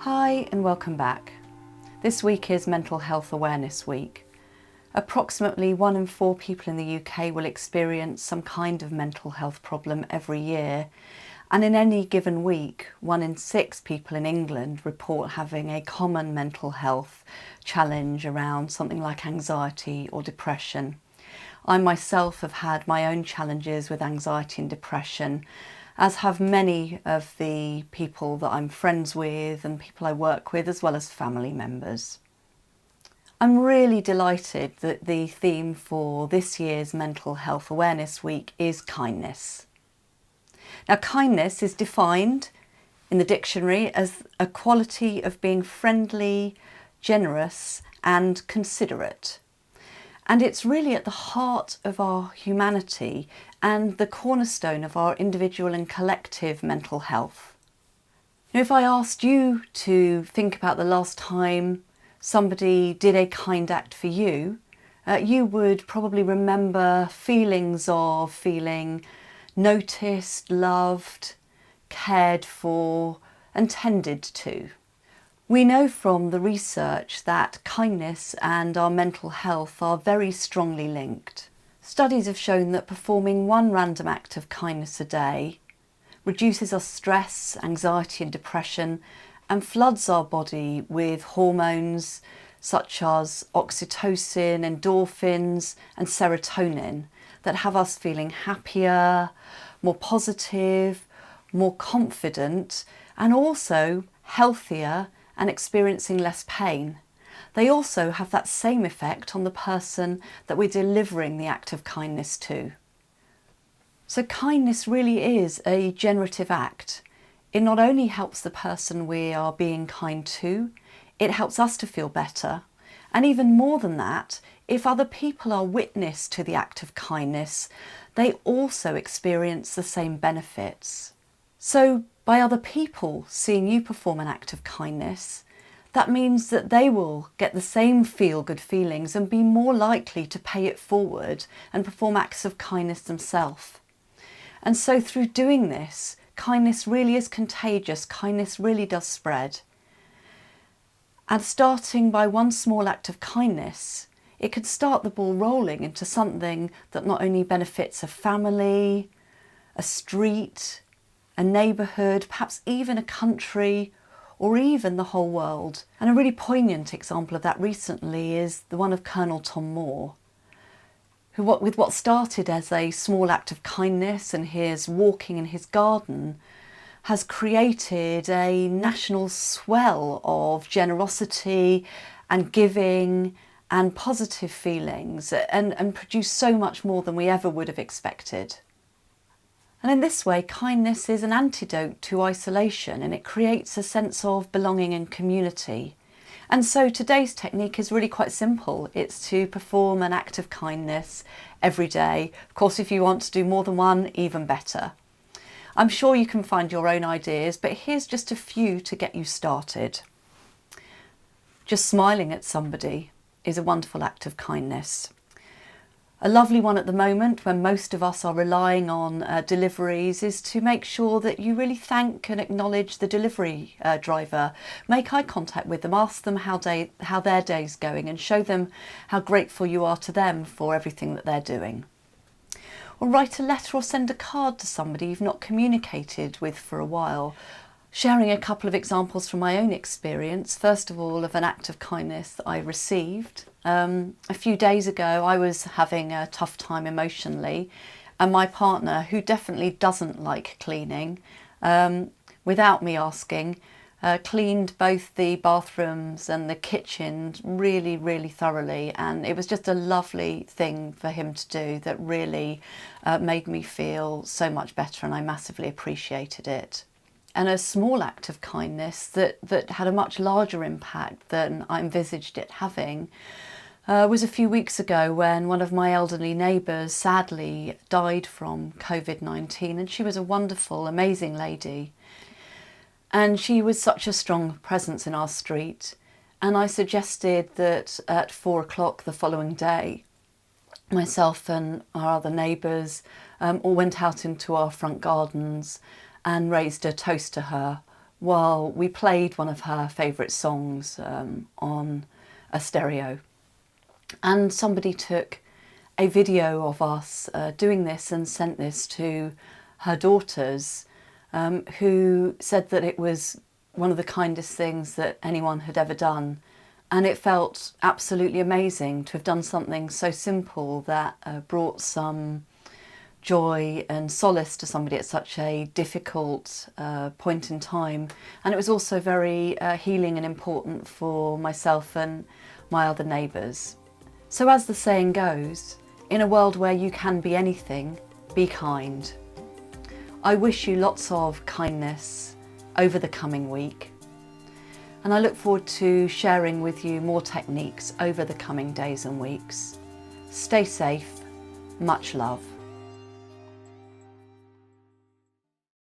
Hi and welcome back. This week is Mental Health Awareness Week. Approximately 1 in 4 people in the UK will experience some kind of mental health problem every year, and in any given week 1 in 6 people in England report having a common mental health challenge around something like anxiety or depression. I myself have had my own challenges with anxiety and depression, as have many of the people that I'm friends with and people I work with, as well as family members. I'm really delighted that the theme for this year's Mental Health Awareness Week is kindness. Now, kindness is defined in the dictionary as a quality of being friendly, generous and considerate. And it's really at the heart of our humanity and the cornerstone of our individual and collective mental health. Now, if I asked you to think about the last time somebody did a kind act for you, you would probably remember feelings of feeling noticed, loved, cared for and tended to. We know from the research that kindness and our mental health are very strongly linked. Studies have shown that performing one random act of kindness a day reduces our stress, anxiety and depression and floods our body with hormones such as oxytocin, endorphins and serotonin that have us feeling happier, more positive, more confident and also healthier and experiencing less pain. They also have that same effect on the person that we're delivering the act of kindness to. So kindness really is a generative act. It not only helps the person we are being kind to, it helps us to feel better. And even more than that, if other people are witness to the act of kindness, they also experience the same benefits. So by other people seeing you perform an act of kindness, that means that they will get the same feel-good feelings and be more likely to pay it forward and perform acts of kindness themselves. And so through doing this, kindness really is contagious, kindness really does spread. And starting by one small act of kindness, it could start the ball rolling into something that not only benefits a family, a street, a neighbourhood, perhaps even a country, or even the whole world. And a really poignant example of that recently is the one of Colonel Tom Moore, who with what started as a small act of kindness and his walking in his garden, has created a national swell of generosity and giving and positive feelings and produced so much more than we ever would have expected. And in this way, kindness is an antidote to isolation and it creates a sense of belonging and community. And so today's technique is really quite simple. It's to perform an act of kindness every day. Of course, if you want to do more than one, even better. I'm sure you can find your own ideas, but here's just a few to get you started. Just smiling at somebody is a wonderful act of kindness. A lovely one at the moment when most of us are relying on deliveries is to make sure that you really thank and acknowledge the delivery driver. Make eye contact with them, ask them how their day's going and show them how grateful you are to them for everything that they're doing. Or write a letter or send a card to somebody you've not communicated with for a while. Sharing a couple of examples from my own experience, first of all of an act of kindness that I received. A few days ago I was having a tough time emotionally and my partner, who definitely doesn't like cleaning, without me asking, cleaned both the bathrooms and the kitchen really thoroughly, and it was just a lovely thing for him to do that really made me feel so much better and I massively appreciated it. And a small act of kindness that had a much larger impact than I envisaged it having was a few weeks ago when one of my elderly neighbours sadly died from COVID-19, and she was a wonderful, amazing lady. And she was such a strong presence in our street. And I suggested that at 4 o'clock the following day, myself and our other neighbours all went out into our front gardens and raised a toast to her while we played one of her favourite songs on a stereo. And somebody took a video of us doing this and sent this to her daughters, who said that it was one of the kindest things that anyone had ever done. And it felt absolutely amazing to have done something so simple that brought some joy and solace to somebody at such a difficult point in time. And it was also very healing and important for myself and my other neighbours. So as the saying goes, in a world where you can be anything, be kind. I wish you lots of kindness over the coming week, and I look forward to sharing with you more techniques over the coming days and weeks. Stay safe, much love.